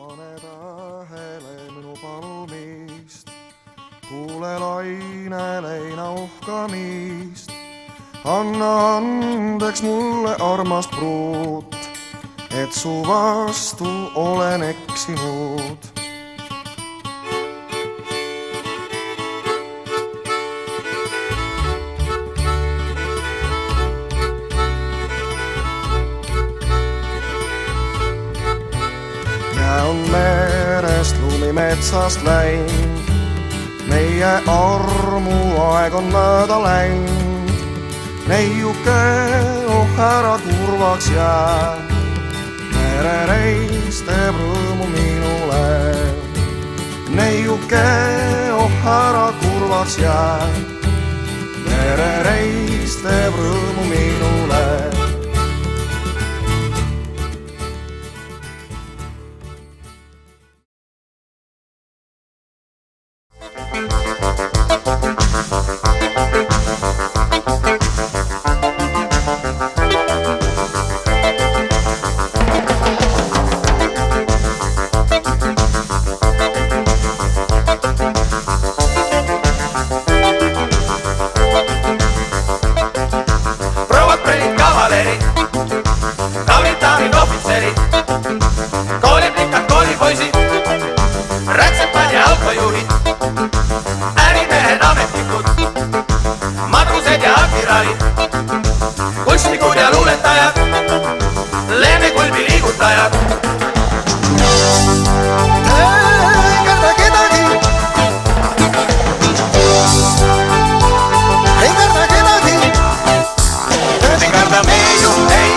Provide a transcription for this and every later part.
pane tähele minu palumist, kuule laine leina uhkamist. Anna andeks mulle, armas pruut, et su vastu olen eksinud. Jää on merest lumi metsast läinud, meie armuaeg on mööda läinud. Neiuke, oh ära kurvaks jää, merereis teeb rõõmu minule. Neiuke, oh ära kurvaks jää, merereis teeb rõõmu minule. Kaunid ohvitserid, kooliplikad, koolipoisid, rätsepad ja autojuhid, ärimehed, ametnikud, matrused ja admiraalid, kunstnikud ja luuletajad, leemekulbi liigutajad. Ei karda kedagi, ei karda kedagi, ei karda meiu, ei.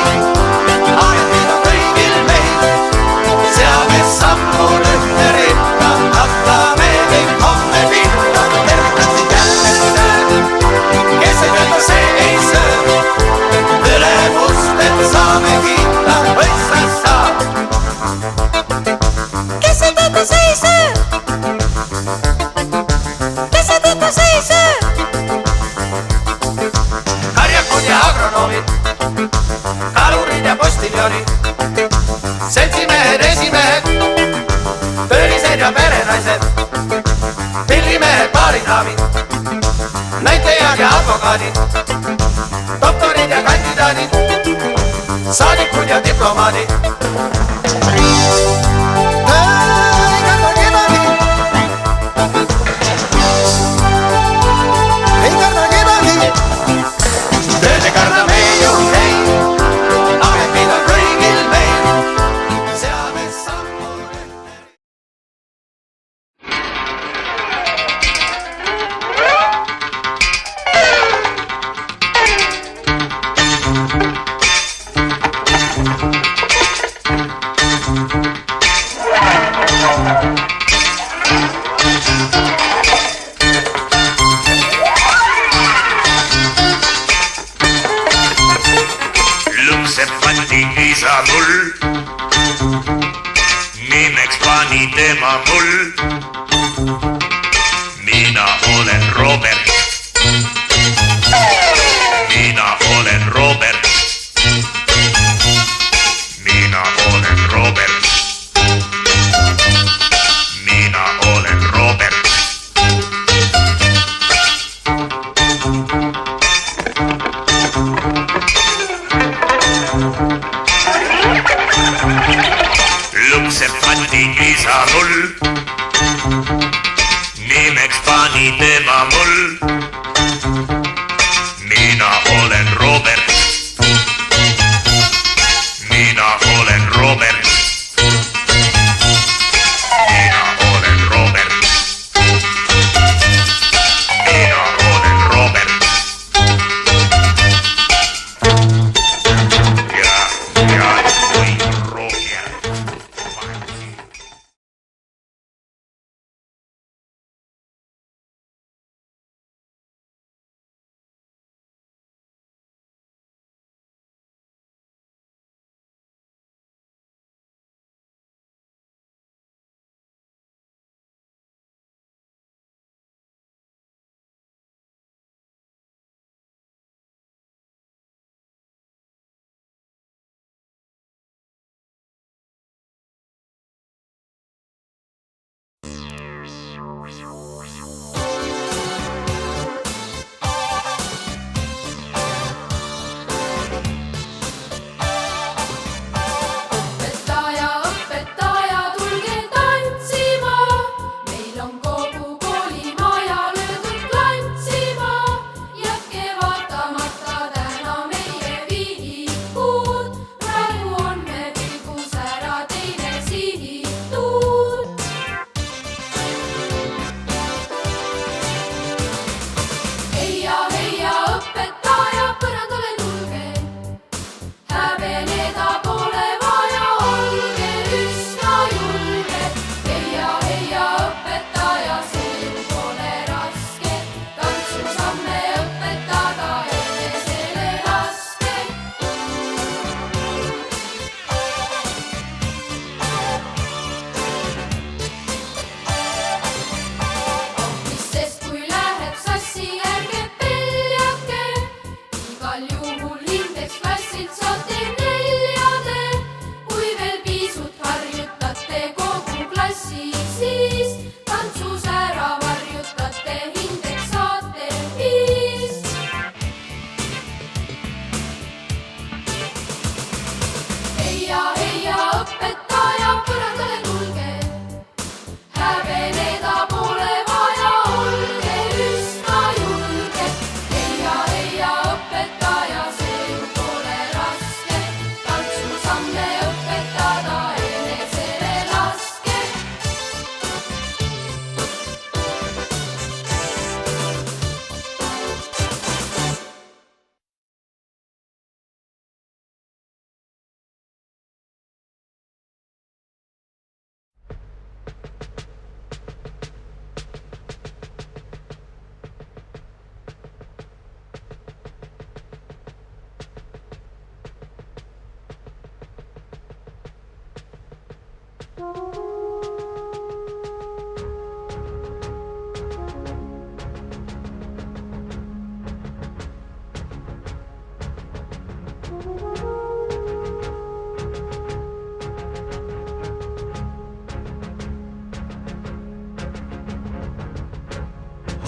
Karjakud ja agronoomid, kalurid ja postiljonid, seltsimehed, esimehed, töölised ja perenaised, pillimehed, baarinaamid, näitlejad ja advokaadid, doktorid ja kandidaadid, saadikud ja diplomaadid. Isa mul, nimeks pani tema mul. Mina olen Robert, mina olen Robert, mina olen Robert, mina olen Robert. Lukse pandi isa mul, nimeks pani tema mul. Mina olen Robert, mina olen Robert, mina olen Robert, mina olen Robert. Ja voi Roger.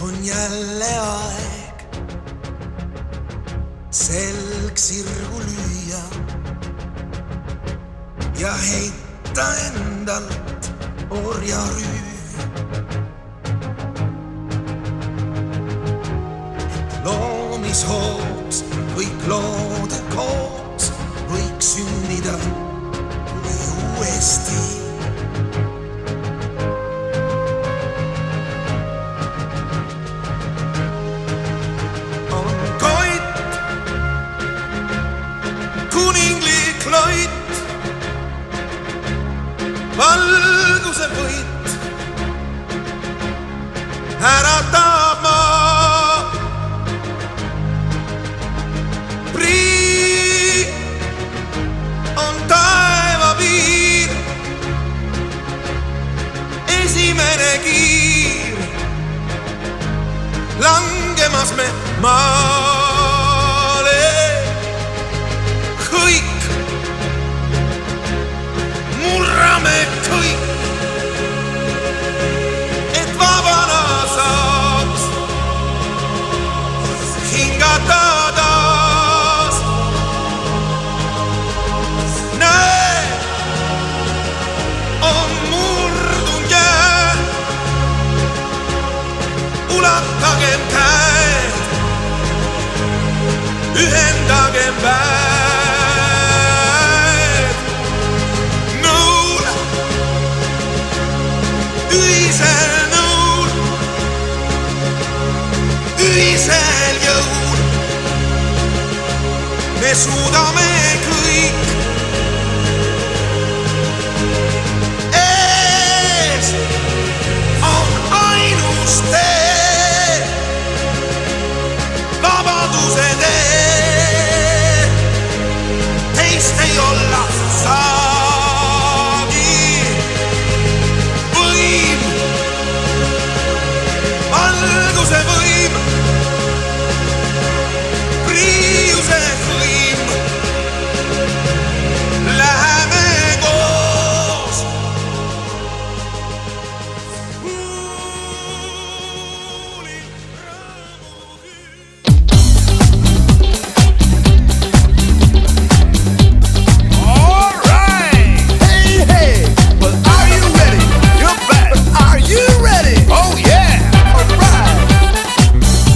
on jälle aeg selg sirgu lüüa ja heita endalt orjarüü. Loomishooks kõik loode koos võiks sündida uuesti. Valguse võit äratab maa. Prii on taeva piir, esimene kiir. Langemas me maale kõik. Murrame kõik, et vabana saaks hingata taas. Näe, on murdunud jää, ulatagem käed, ühendagem väed. Ühisel jõul me suudame kõik. Ees on ainus tee, vabaduse tee. Teist ei olla saagi. Võim, valguse võim, priiuse võim. Läheme koos. All right. Hey, hey. Well, are you ready? You bet. But are you ready? Oh, yeah. All right.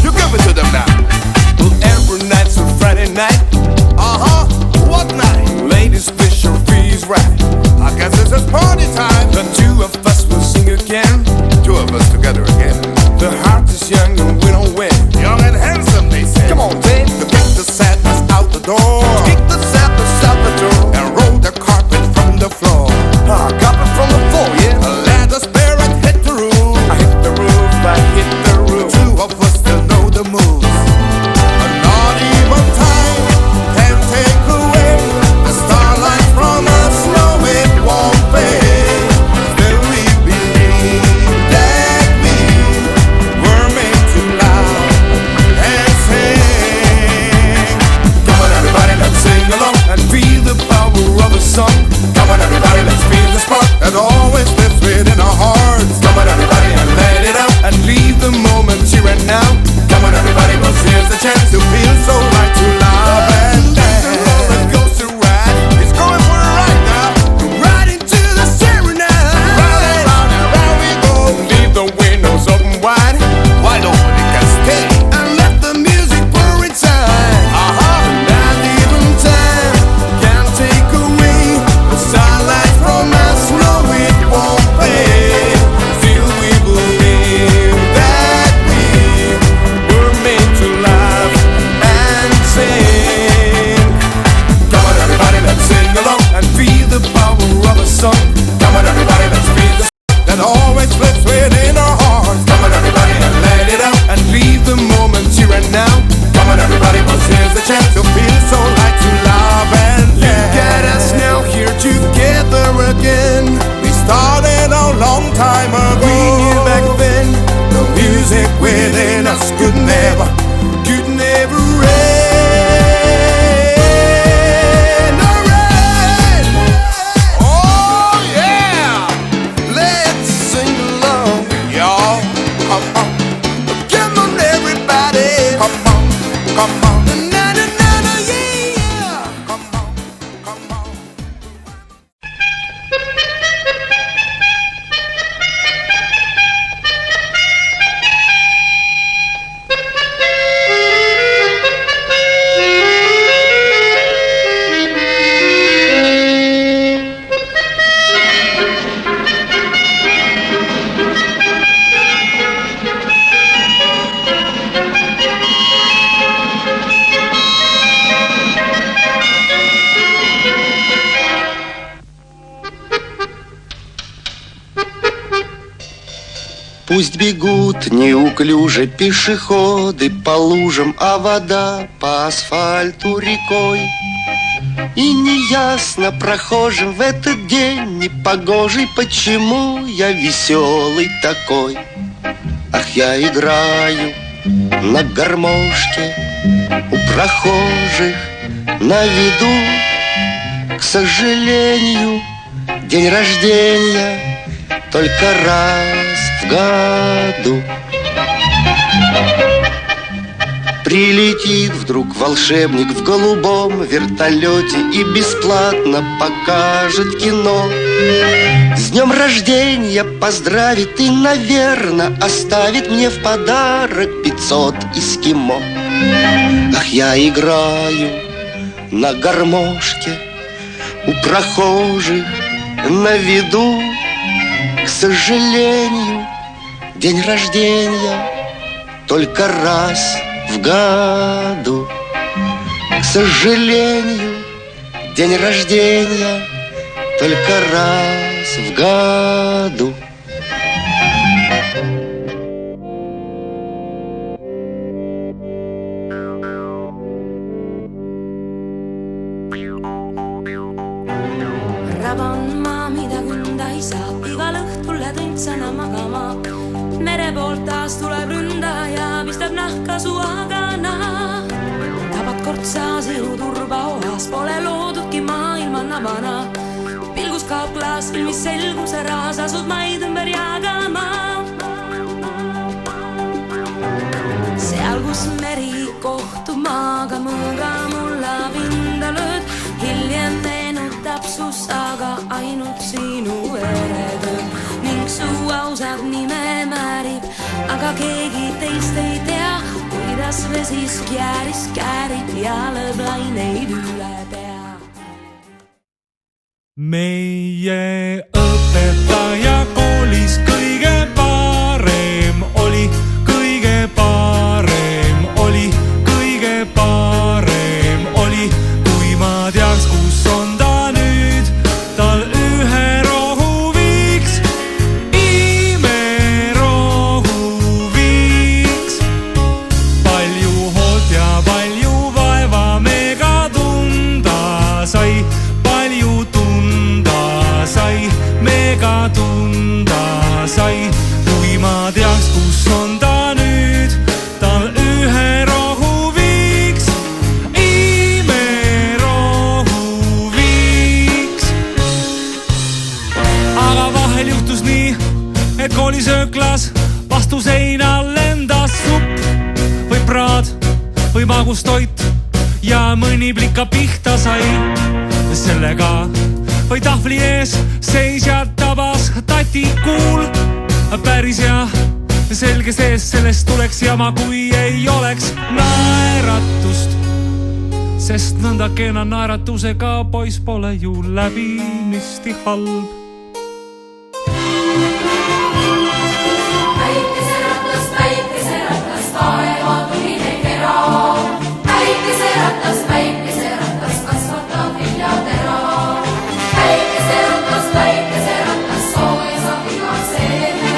You give it to them now. Well, every night's a Friday night. What night? Ladies, fish your fees right. I guess this is party time. The two of us will sing again. Two of us together again. The heart is young and we don't win. Young and handsome, they say. Come on, babe. Kick the sadness out the door. Kick the sadness out the door. And roll the carpet from the floor. Carpet from the floor, yeah. Let the spirit hit the roof. I hit the roof, I hit the roof. Two of us still know the moves. But not even time can take away the starlight from us. No, it won't fade. Still we believe that we were made to come on. Na na na na, yeah, yeah. Come on, come on. Пусть бегут неуклюже пешеходы по лужам, а вода по асфальту рекой. И неясно прохожим в этот день непогожий, почему я веселый такой. Ах, я играю на гармошке у прохожих на виду. К сожалению, день рождения только раз в году. Прилетит вдруг волшебник в голубом вертолете и бесплатно покажет кино. С днем рождения поздравит и, наверное, оставит мне в подарок 500 эскимо. Ах, я играю на гармошке у прохожих на виду. К сожалению, день рождения только раз в году. К сожалению, день рождения только раз в году. Raban ma, mida kunda ei saa, igal õhtul lähed õndsana magama. Mere poolt taas tuleb ründaja, pistab nahka su agana. Tabad kord sa siru turbaoas, pole loodudki maailma nabana. Pilgus kaob klaas, filmis selgus ära, sa asud maid ümber jagama. Seal, kus meri kohtub maaga, mõõga mulla pinda lööd. Hiljem meenutab su saaga ainult sinu veretööd ning su ausad nime määrib, aga keegi teist ei tea, kuidas vesis kääris käärib ja lööb laineid üle pea. Meie õpetaja koolis kõige parem oli, kõige parem oli, kõige parem oli. Kui ma teaks, kus on ta nüüd, tal ühe rohu viiks, imerohu viiks. Palju hoolt ja palju vaeva mega tunda sai, palju tunda sai, mega tunda sai. Kui ma teaks, kus on ta nüüd, tal ühe rohu viiks, imerohu viiks. Aga vahel juhtus nii, et koolisööklas vastu seina lendas supp või praad või magustoit ja mõni plika pihta sai. Sellega või tahvli ees seisja tabas tatikuul. Päris hea, selge sees, sellest tuleks jama, kui ei oleks naeratust. Sest nõnda kena naeratusega poiss pole ju läbinisti halb. Päikeseratas, taeva tuline kera. Päikeseratas, kasvatab viljatera. Päikeseratas, sooja saab iga seeme.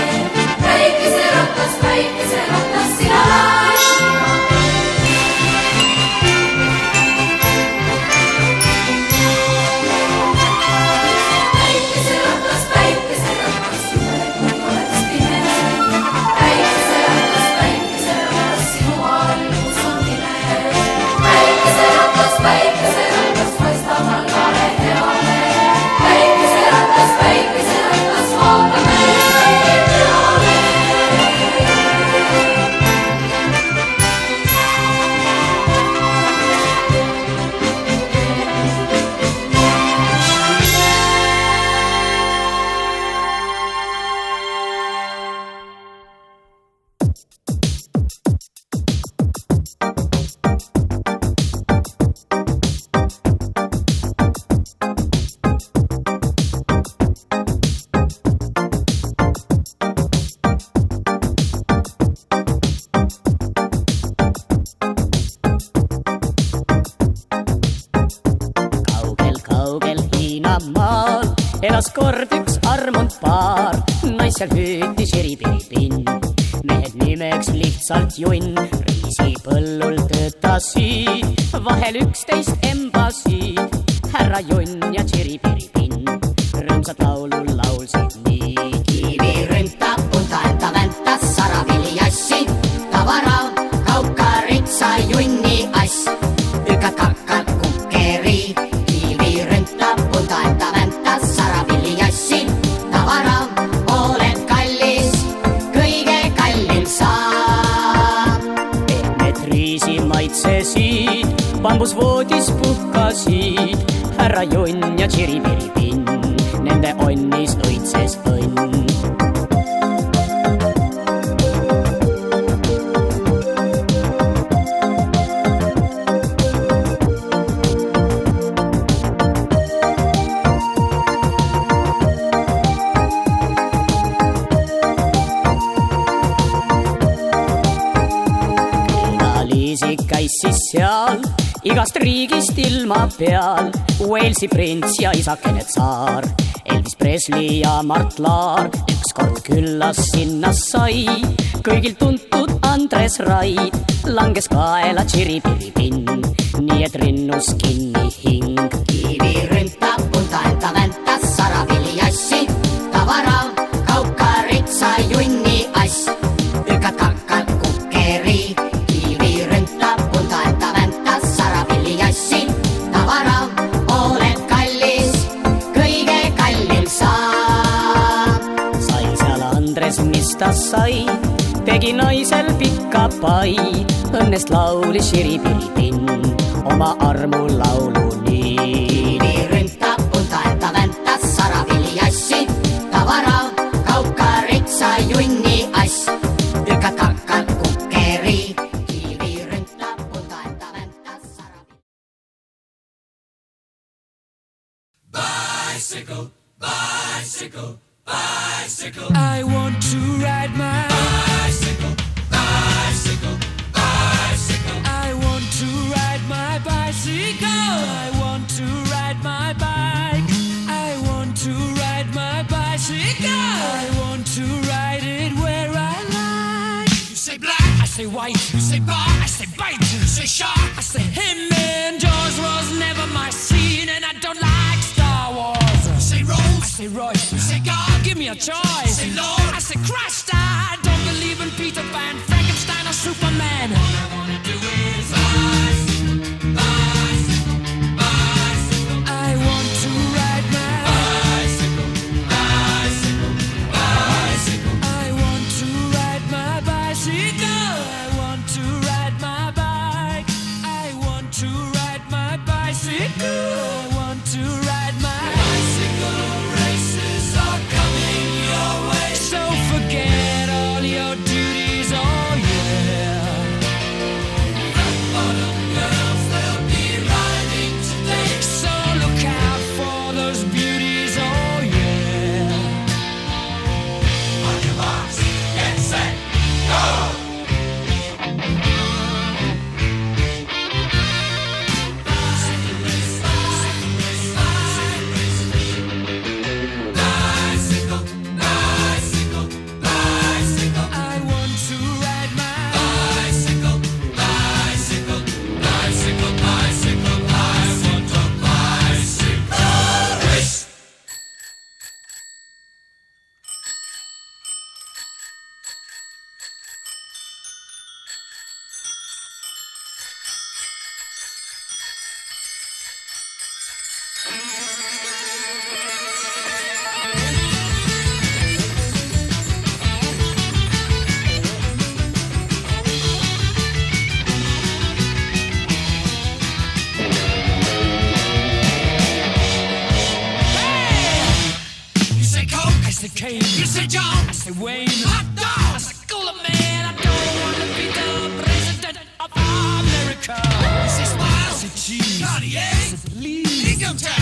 Päikeseratas, sina lähed. Päikeseratas, elas kord üks armunud paar, naisel hüütis iripiripinn. Mehed nimeks lihtsalt junn, riisipõllul töötasid, vahel 11 embasid. Härra junn ja tširipiripinn, rõõmsat laulu laulsid nii. Kivi rüntab, punta väntas, saravili jassi, tavara, kaukaritsa, junni ass. Ükad kakkad kukeri, kivi rüntab, punta väntas, saravili jassi, tavara, oled kallis, kõige kallim sa. Pehmed riisi maitsesid, bambusvoodis puhkasid. Härra junn ja tširipiripinn, nende onnis õitses õnn. Külalisik käis siis seal, igast riigist ilma peal. Walesi prints ja isakene tsaar, Elvis Presley ja Mart Laar. Ükskord küllas sinna sai, kõigil tuntud Andres Raid. Langes kaela tširipiripinn, nii et rinnus kinni hing. Kivi rüntab, punta väntas, saravili jassi, tavara, kaukaritsa, junni ass. Ükad kakkad kukeri, kivi rüntab, punta väntas, saravili jassi, tavara, oled kallis, kõige kallim sa. Sai seal Andres, mis ta sai, tegi naisel pikka pai. Õnnest laulis tširipiripinn oma armu laulu nii. Kivi rüntab, punta väntas, saravili jassi, tavara, kaukaritsa, junni ass. Ükad kakkad kukeri, kivi rüntab, punta väntas, saravili. Bicycle, bicycle, bicycle. I want to ride my Bicycle, bicycle, bicycle. I want to ride my bicycle. I want to ride my bike. I want to ride my bicycle. I want to ride it where I like. You say black, I say white, you say bar, I say bite, you say shark. I say him and Jaws was never my scene, and I don't like Star Wars. You say I Rose, say Royce, you say God, give me a choice. say Lord. I say Christ, I don't believe in Peter Pan, Frankenstein or Superman. All I wanna do is bicycle, bicycle, bicycle. I want to ride my Bicycle, bicycle, bicycle. I want to ride my bicycle. I want to ride my bike. I want to ride my bicycle. I want to ride my Bicycle races are coming your way. So forget all your duties, oh yeah. Bottom girls, they'll be riding today. So look out for those beauties, oh yeah. On your marks, get set, go! Bicycle race, bicycle race, bicycle race. Bicycle, bicycle, bicycle. I want to ride my Bicycle, bicycle, bicycle, bicycle. I want a bicycle race. You say Coke, I say Kane, you say John, I say Wayne, hot I dog. say Cooler Man. I don't want to be the president of America. You say I Smile, say cheese, I Cartier, say please. Income Tax.